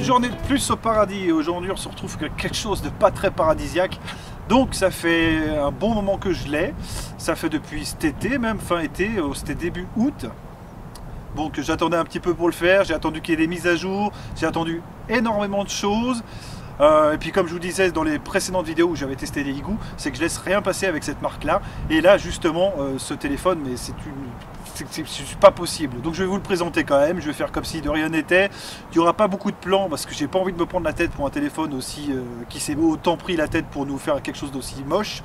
journée de plus au paradis et aujourd'hui on se retrouve avec quelque chose de pas très paradisiaque. Donc ça fait un bon moment que je l'ai, ça fait depuis cet été, même fin été, c'était début août. Donc j'attendais un petit peu pour le faire, j'ai attendu qu'il y ait des mises à jour, j'ai attendu énormément de choses. Et puis comme je vous disais dans les précédentes vidéos où j'avais testé les Higou, c'est que je laisse rien passer avec cette marque là. Et là justement ce téléphone, mais c'est pas possible. Donc je vais vous le présenter quand même, je vais faire comme si de rien n'était. Il n'y aura pas beaucoup de plans parce que j'ai pas envie de me prendre la tête pour un téléphone aussi qui s'est autant pris la tête pour nous faire quelque chose d'aussi moche.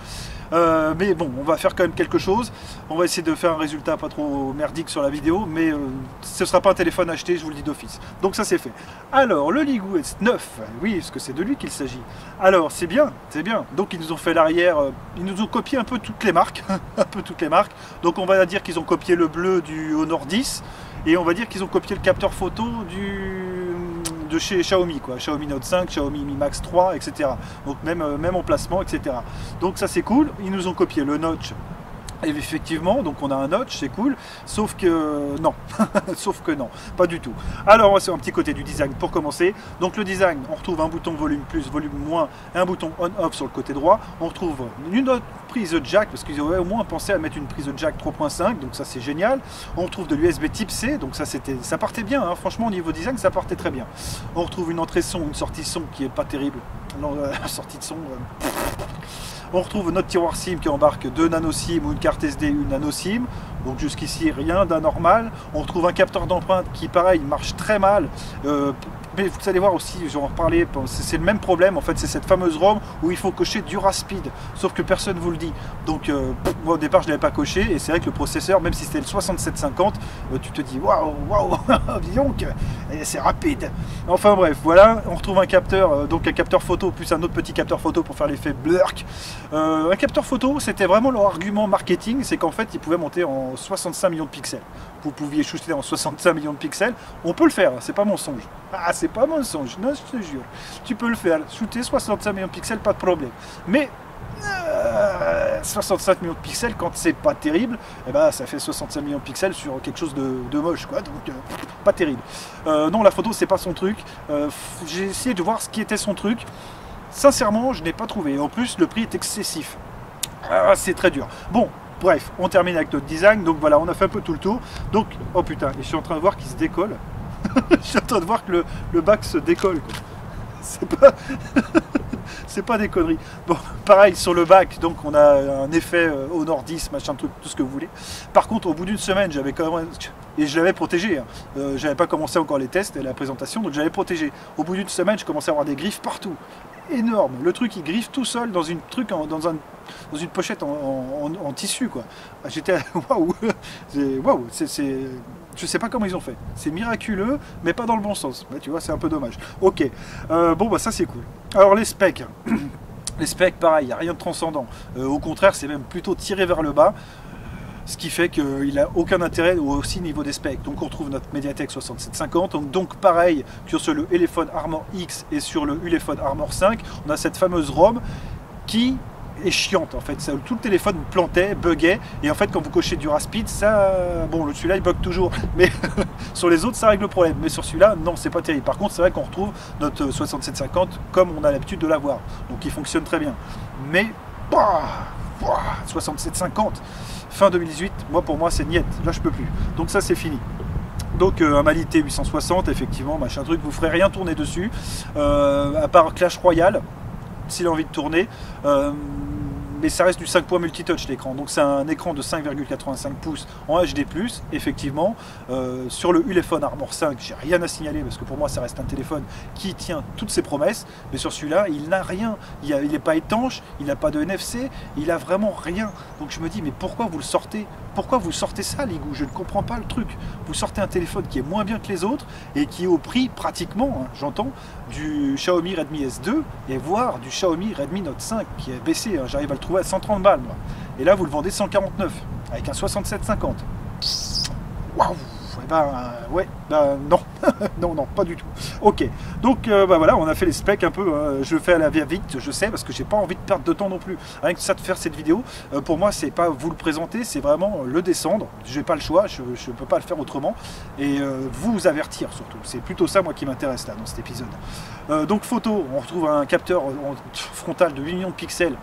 Mais bon, on va faire quand même quelque chose. On va essayer de faire un résultat pas trop merdique sur la vidéo, mais ce ne sera pas un téléphone acheté, je vous le dis d'office. Donc ça c'est fait. Alors le Higou S9, oui, parce que c'est de lui qu'il s'agit. Alors c'est bien, c'est bien. Donc ils nous ont fait l'arrière, ils nous ont copié un peu toutes les marques, un peu toutes les marques. Donc on va dire qu'ils ont copié le bleu du Honor 10 et on va dire qu'ils ont copié le capteur photo de chez Xiaomi, quoi. Xiaomi Note 5, Xiaomi Mi Max 3, etc. Donc même emplacement, etc. Donc ça c'est cool. Ils nous ont copié le notch. Et effectivement, donc on a un notch, c'est cool, sauf que non, sauf que non, pas du tout. Alors c'est un petit côté du design pour commencer. Donc le design, on retrouve un bouton volume plus, volume moins, et un bouton on-off sur le côté droit. On retrouve une autre prise jack, parce qu'ils auraient au moins pensé à mettre une prise jack 3.5, donc ça c'est génial. On retrouve de l'USB type C, donc ça partait bien, hein. Franchement au niveau design ça partait très bien. On retrouve une entrée son, une sortie son qui est pas terrible. Non, la sortie de son... On retrouve notre tiroir SIM qui embarque 2 nano SIM ou une carte SD, une nano SIM. Donc jusqu'ici rien d'anormal. On retrouve un capteur d'empreinte qui pareil marche très mal. Mais vous allez voir aussi, j'en reparlais, c'est le même problème en fait, c'est cette fameuse ROM où il faut cocher Duraspeed, sauf que personne ne vous le dit. Donc moi au départ je ne l'avais pas coché et c'est vrai que le processeur, même si c'était le 6750, tu te dis waouh, waouh, dis donc, c'est rapide. Enfin bref, voilà, on retrouve un capteur, donc un capteur photo plus un autre petit capteur photo pour faire l'effet blurk. Un capteur photo, c'était vraiment leur argument marketing, c'est qu'en fait il pouvait monter en 65 millions de pixels. Vous pouviez shooter en 65 millions de pixels, on peut le faire, c'est pas mensonge. Ah, c'est pas mensonge, non, je te jure. Tu peux le faire, shooter 65 millions de pixels, pas de problème. Mais 65 millions de pixels, quand c'est pas terrible, eh ben, ça fait 65 millions de pixels sur quelque chose de moche, quoi. Donc, pas terrible. Non, la photo, c'est pas son truc. J'ai essayé de voir ce qui était son truc. Sincèrement, je n'ai pas trouvé. En plus, le prix est excessif. Ah, c'est très dur. Bon. Bref, on termine avec notre design. Donc voilà, on a fait un peu tout le tour. Donc, oh putain, et je suis en train de voir qu'il se décolle. Je suis en train de voir que le bac se décolle. C'est pas des conneries. Bon, pareil sur le bac, donc on a un effet Honor 10, machin truc, tout ce que vous voulez. Par contre, au bout d'une semaine, j'avais quand même, et je l'avais protégé. Hein. J'avais pas commencé encore les tests et la présentation, donc j'avais protégé. Au bout d'une semaine, je commençais à avoir des griffes partout. Énorme. Le truc, il griffe tout seul dans une dans une pochette en tissu, quoi. J'étais waouh, waouh, je sais pas comment ils ont fait. C'est miraculeux, mais pas dans le bon sens. Bah, tu vois, c'est un peu dommage. Ok. Bon, bah ça c'est cool. Alors les specs. Les specs, pareil, il n'y a rien de transcendant. Au contraire, c'est même plutôt tiré vers le bas. Ce qui fait qu'il n'a aucun intérêt aussi niveau des specs. Donc on retrouve notre Mediatek 6750. Donc pareil que sur le Elephone Armor X et sur le Ulefone Armor 5, on a cette fameuse ROM qui est chiante en fait. Tout le téléphone plantait, buguait, et en fait quand vous cochez Duraspeed, ça, bon, celui-là il bug toujours, mais sur les autres ça règle le problème, mais sur celui-là non, c'est pas terrible. Par contre c'est vrai qu'on retrouve notre 6750 comme on a l'habitude de l'avoir, donc il fonctionne très bien. Mais 6750 fin 2018, pour moi c'est niet, là je peux plus, donc ça c'est fini. Donc un Mali T860, effectivement, machin truc, vous ferez rien tourner dessus, à part Clash Royale s'il a envie de tourner, mais ça reste du 5 points multitouch l'écran, donc c'est un écran de 5,85 pouces en HD+, effectivement. Sur le Ulefone Armor 5, j'ai rien à signaler parce que pour moi ça reste un téléphone qui tient toutes ses promesses, mais sur celui-là il n'a rien, il n'est pas étanche, il n'a pas de NFC, il a vraiment rien. Donc je me dis, mais pourquoi vous le sortez? Pourquoi vous sortez ça, les goûts? Je ne comprends pas le truc. Vous sortez un téléphone qui est moins bien que les autres et qui est au prix pratiquement, hein, j'entends, du Xiaomi Redmi S2 et voire du Xiaomi Redmi Note 5 qui est baissé, hein, j'arrive à le trouver à 130 balles moi. Et là vous le vendez 149 avec un 6750. Waouh, eh ben, ouais, ben non, non, non, pas du tout. Ok, donc bah voilà, on a fait les specs un peu, je le fais à la va-vite, je sais, parce que j'ai pas envie de perdre de temps non plus. Rien que ça de faire cette vidéo, pour moi, c'est pas vous le présenter, c'est vraiment le descendre. J'ai pas le choix, je peux pas le faire autrement. Et vous avertir surtout. C'est plutôt ça, moi, qui m'intéresse là, dans cet épisode. Donc photo, on retrouve un capteur frontal de 8 millions de pixels.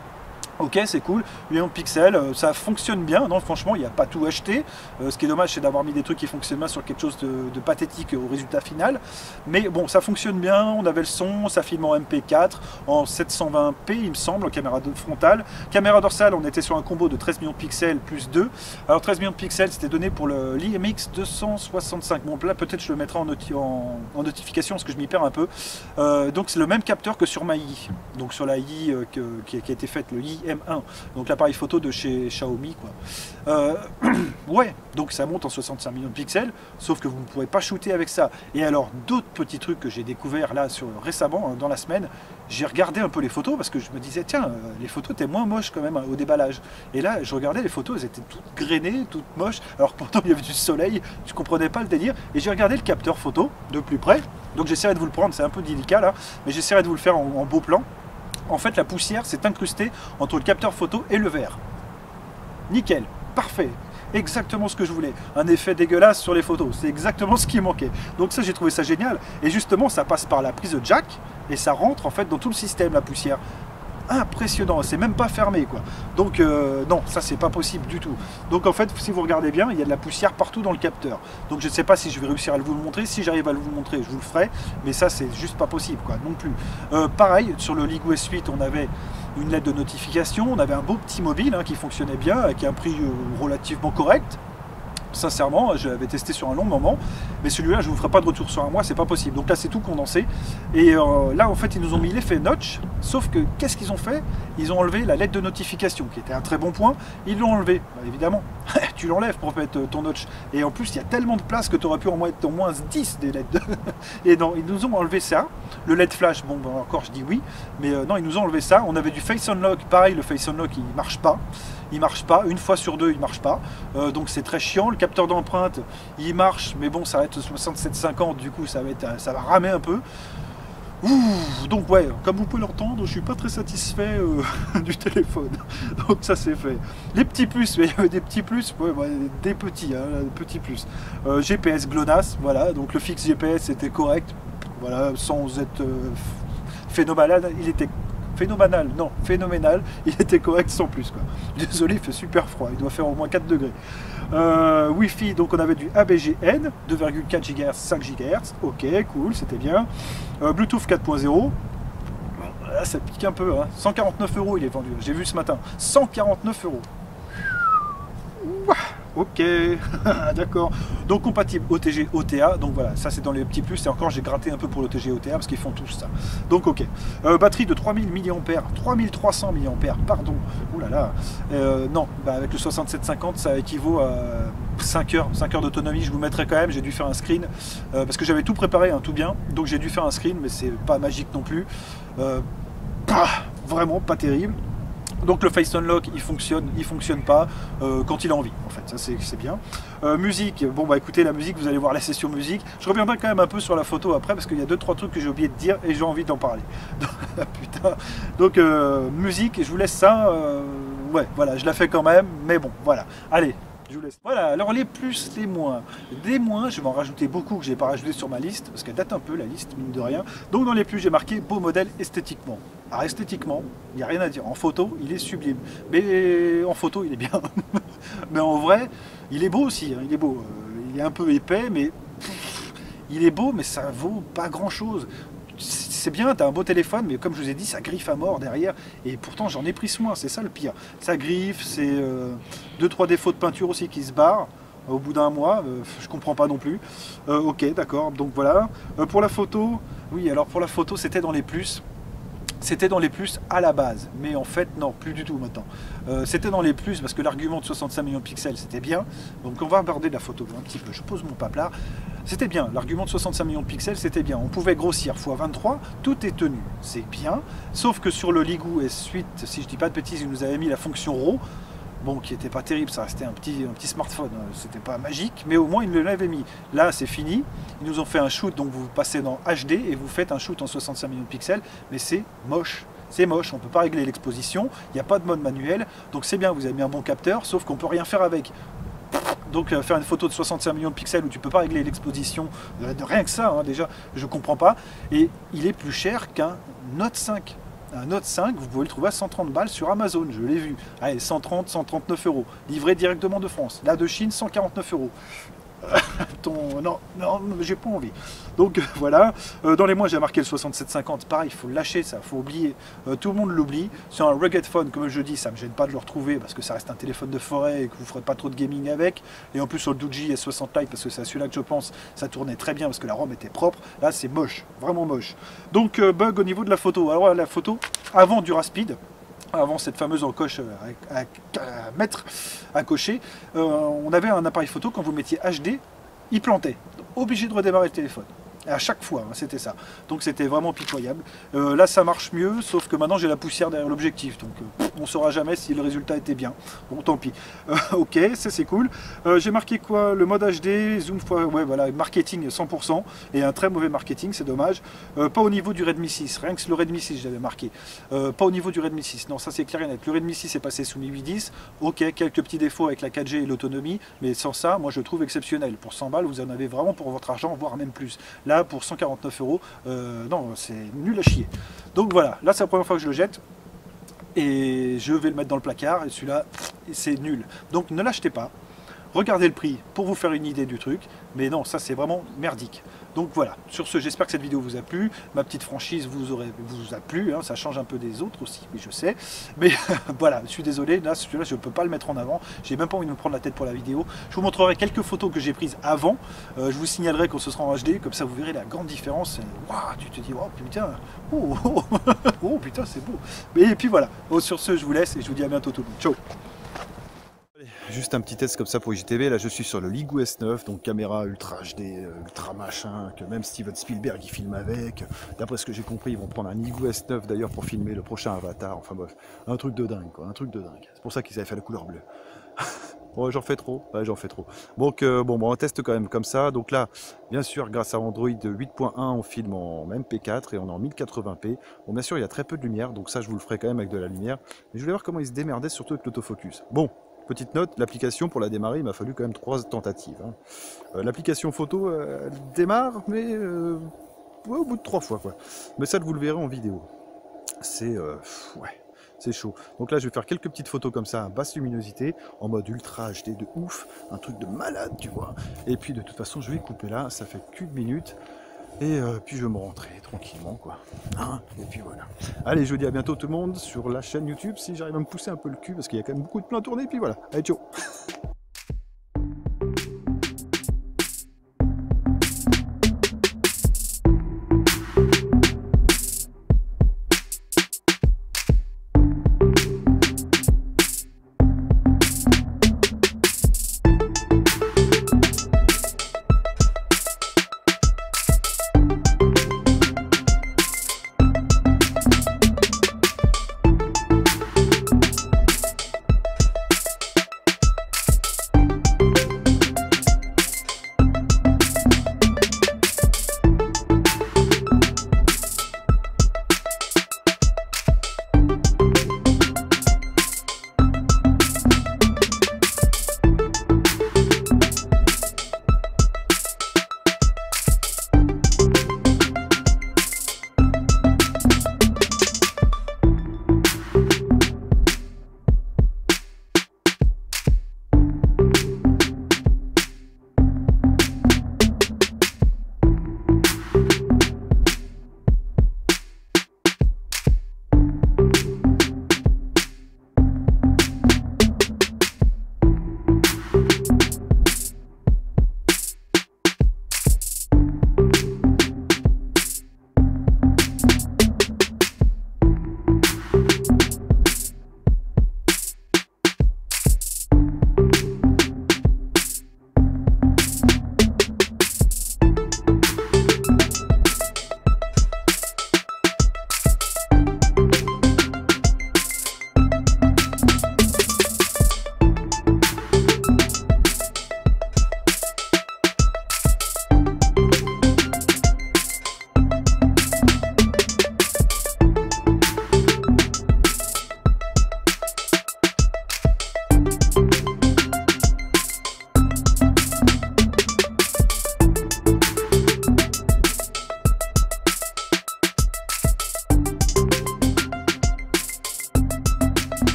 Ok, c'est cool, 8 millions de pixels, ça fonctionne bien, non franchement il n'y a pas tout acheté, ce qui est dommage c'est d'avoir mis des trucs qui fonctionnent bien sur quelque chose de pathétique au résultat final, mais bon ça fonctionne bien, on avait le son, ça filme en MP4, en 720p il me semble, en caméra frontale, caméra dorsale on était sur un combo de 13 millions de pixels plus 2, alors 13 millions de pixels c'était donné pour l'IMX 265, bon là peut-être je le mettrai en notification parce que je m'y perds un peu, donc c'est le même capteur que sur ma i, donc sur la i qui a été faite, le i M1, donc l'appareil photo de chez Xiaomi quoi. Ouais, donc ça monte en 65 millions de pixels, sauf que vous ne pourrez pas shooter avec ça. Et alors d'autres petits trucs que j'ai découvert là récemment dans la semaine, j'ai regardé un peu les photos parce que je me disais tiens les photos étaient moins moches quand même au déballage. Et là je regardais les photos, elles étaient toutes grainées, toutes moches, alors pourtant il y avait du soleil, je comprenais pas le délire. Et j'ai regardé le capteur photo de plus près, donc j'essaierai de vous le prendre, c'est un peu délicat là, mais j'essaierai de vous le faire en beau plan. En fait, la poussière s'est incrustée entre le capteur photo et le verre. Nickel, parfait, exactement ce que je voulais. Un effet dégueulasse sur les photos, c'est exactement ce qui manquait. Donc ça, j'ai trouvé ça génial. Et justement, ça passe par la prise de jack et ça rentre en fait dans tout le système, la poussière. Impressionnant, c'est même pas fermé quoi. Donc non, ça c'est pas possible du tout. Donc en fait, si vous regardez bien, il y a de la poussière partout dans le capteur. Donc je ne sais pas si je vais réussir à vous le montrer. Si j'arrive à vous le montrer, je vous le ferai. Mais ça c'est juste pas possible quoi, non plus. Pareil, sur le League S8, on avait une lettre de notification, on avait un beau petit mobile qui fonctionnait bien, avec un prix relativement correct. Sincèrement, je l'avais testé sur un long moment, mais celui-là, je ne vous ferai pas de retour sur un mois, c'est pas possible. Donc là, c'est tout condensé. Et là, en fait, ils nous ont mis l'effet notch, sauf que, qu'est-ce qu'ils ont fait? Ils ont enlevé la lettre de notification, qui était un très bon point. Ils l'ont enlevé, bah, évidemment. Tu l'enlèves pour mettre ton notch. Et en plus, il y a tellement de place que tu aurais pu en mettre au moins 10 des lettres. Et non, ils nous ont enlevé ça. Le LED flash, bon, bah, encore, je dis oui. Mais non, ils nous ont enlevé ça. On avait du Face Unlock. Pareil, le Face Unlock, il marche pas. Il marche pas, une fois sur deux il marche pas, donc c'est très chiant. Le capteur d'empreinte il marche, mais bon ça va être 67,50, du coup ça va ramer un peu. Ouh, donc ouais, comme vous pouvez l'entendre, je suis pas très satisfait du téléphone. Donc ça c'est fait. Les petits plus, mais il y avait des petits plus, ouais, des petits, petits plus. GPS GLONASS, voilà, donc le fixe GPS était correct, voilà, sans être phénoménal, il était phénoménal, non, phénoménal, il était correct sans plus quoi. Désolé, il fait super froid, il doit faire au moins 4 degrés. Wi-Fi, donc on avait du ABGN, 2,4 GHz, 5 GHz, ok, cool, c'était bien. Bluetooth 4.0, ça pique un peu, 149 € il est vendu, j'ai vu ce matin, 149 €. Ok, d'accord. Donc compatible OTG, OTA, donc voilà, ça c'est dans les petits plus, et encore j'ai gratté un peu pour l'OTG, OTA, parce qu'ils font tous ça. Donc ok. Batterie de 3000 mAh, 3300 mAh, pardon, oulala, non, bah, avec le 6750, ça équivaut à 5 heures d'autonomie, je vous mettrai quand même, j'ai dû faire un screen, parce que j'avais tout préparé, tout bien, donc j'ai dû faire un screen, mais c'est pas magique non plus. Vraiment pas terrible. Donc le Face Unlock il fonctionne pas quand il a envie en fait, ça c'est bien. Musique, bon bah écoutez la musique, vous allez voir la session musique. Je reviendrai quand même un peu sur la photo après parce qu'il y a 2-3 trucs que j'ai oublié de dire et j'ai envie d'en parler. Putain. Donc musique, je vous laisse ça, ouais voilà, je la fais quand même, mais bon voilà, allez. Je vous laisse. Voilà, alors les plus, les moins. Des moins, je vais en rajouter beaucoup que je n'ai pas rajouté sur ma liste, parce qu'elle date un peu la liste, mine de rien. Donc dans les plus, j'ai marqué beau modèle esthétiquement. Alors esthétiquement, il n'y a rien à dire. En photo, il est sublime. Mais en photo, il est bien. Mais en vrai, il est beau aussi, il est beau. Il est un peu épais, mais il est beau, mais ça vaut pas grand-chose. C'est bien, tu as un beau téléphone, mais comme je vous ai dit, ça griffe à mort derrière. Et pourtant, j'en ai pris soin, c'est ça le pire. Ça griffe, c'est 2-3 défauts de peinture aussi qui se barrent au bout d'un mois. Je comprends pas non plus. Ok, d'accord, donc voilà. Pour la photo, oui, alors pour la photo, c'était dans les plus. C'était dans les plus à la base, mais en fait non, plus du tout maintenant. C'était dans les plus parce que l'argument de 65 millions de pixels c'était bien, donc on va aborder de la photo un petit peu, je pose mon pape-là. C'était bien, l'argument de 65 millions de pixels c'était bien, on pouvait grossir x23, tout est tenu, c'est bien, sauf que sur le League S8, si je dis pas de bêtises, il nous avait mis la fonction RAW, bon, qui n'était pas terrible, ça restait un petit smartphone, c'était pas magique, mais au moins ils l'avaient mis. Là c'est fini, ils nous ont fait un shoot, donc vous passez dans HD et vous faites un shoot en 65 millions de pixels, mais c'est moche. C'est moche, on ne peut pas régler l'exposition, il n'y a pas de mode manuel, donc c'est bien, vous avez mis un bon capteur, sauf qu'on ne peut rien faire avec. Donc faire une photo de 65 millions de pixels où tu ne peux pas régler l'exposition, rien que ça, hein, déjà, je ne comprends pas. Et il est plus cher qu'un Note 5. Un Note 5, vous pouvez le trouver à 130 balles sur Amazon, je l'ai vu. Allez, 130, 139 euros, livré directement de France. Là de Chine, 149 euros. Non, j'ai pas envie. Donc voilà, dans les mois j'ai marqué le 6750, pareil, il faut le lâcher ça, il faut oublier, tout le monde l'oublie. Sur un rugged phone, comme je dis, ça me gêne pas de le retrouver parce que ça reste un téléphone de forêt et que vous ferez pas trop de gaming avec. Et en plus sur le Doogee S60 Lite, parce que c'est à celui-là que je pense, ça tournait très bien parce que la ROM était propre. Là c'est moche, vraiment moche. Donc bug au niveau de la photo. Alors la photo avant du Rapid, avant cette fameuse encoche à mettre à cocher, on avait un appareil photo, quand vous mettiez HD, il plantait. Obligé de redémarrer le téléphone. Et à chaque fois, hein, c'était ça. Donc c'était vraiment pitoyable. Là, ça marche mieux, sauf que maintenant j'ai la poussière derrière l'objectif. Donc on ne saura jamais si le résultat était bien. Bon, tant pis. Ok, ça c'est cool. J'ai marqué quoi? Le mode HD, zoom, ouais, voilà, marketing 100%. Et un très mauvais marketing, c'est dommage. Pas au niveau du Redmi 6. Rien que le Redmi 6, j'avais marqué. Pas au niveau du Redmi 6. Non, ça c'est clair et net. Le Redmi 6 est passé sous Mi 810. Ok, quelques petits défauts avec la 4G et l'autonomie. Mais sans ça, moi je trouve exceptionnel. Pour 100 balles, vous en avez vraiment pour votre argent, voire même plus. Là, pour 149 euros, non, c'est nul à chier. Donc voilà, là c'est la première fois que je le jette et je vais le mettre dans le placard et celui-là, c'est nul. Donc ne l'achetez pas. Regardez le prix pour vous faire une idée du truc, mais non, ça c'est vraiment merdique. Donc voilà, sur ce, j'espère que cette vidéo vous a plu. Ma petite franchise vous a plu, hein, ça change un peu des autres aussi, oui je sais. Mais voilà, je suis désolé, là celui-là je ne peux pas le mettre en avant. J'ai même pas envie de me prendre la tête pour la vidéo. Je vous montrerai quelques photos que j'ai prises avant. Je vous signalerai quand ce sera en HD, comme ça vous verrez la grande différence. Waouh, tu te dis, oh putain, oh putain c'est beau. Et puis voilà, sur ce je vous laisse et je vous dis à bientôt tout le monde. Ciao. Juste un petit test comme ça pour IGTV, là je suis sur le Ligou S9, donc caméra ultra HD, ultra machin, que même Steven Spielberg il filme avec. D'après ce que j'ai compris, ils vont prendre un Ligou S9 d'ailleurs pour filmer le prochain Avatar, enfin bref, un truc de dingue quoi, un truc de dingue. C'est pour ça qu'ils avaient fait la couleur bleue. Bon, j'en fais trop, ouais, j'en fais trop. Donc bon, on teste quand même comme ça. Donc là, bien sûr, grâce à Android 8.1, on filme en MP4 et on est en 1080p. Bon, bien sûr, il y a très peu de lumière, donc ça je vous le ferai quand même avec de la lumière. Mais je voulais voir comment ils se démerdaient, surtout avec l'autofocus. Bon. Petite note, l'application pour la démarrer, il m'a fallu quand même 3 tentatives. Hein. L'application photo, elle démarre, mais ouais, au bout de 3 fois. Quoi. Mais ça, vous le verrez en vidéo. C'est ouais, c'est chaud. Donc là, je vais faire quelques petites photos comme ça, à basse luminosité, en mode ultra HD de ouf, un truc de malade, tu vois. Et puis de toute façon, je vais couper là, ça fait qu'une minute. Et puis je vais me rentrer tranquillement quoi. Hein, et puis voilà. Allez, je vous dis à bientôt tout le monde sur la chaîne YouTube si j'arrive à me pousser un peu le cul parce qu'il y a quand même beaucoup de plans tournés. Et puis voilà. Allez, ciao.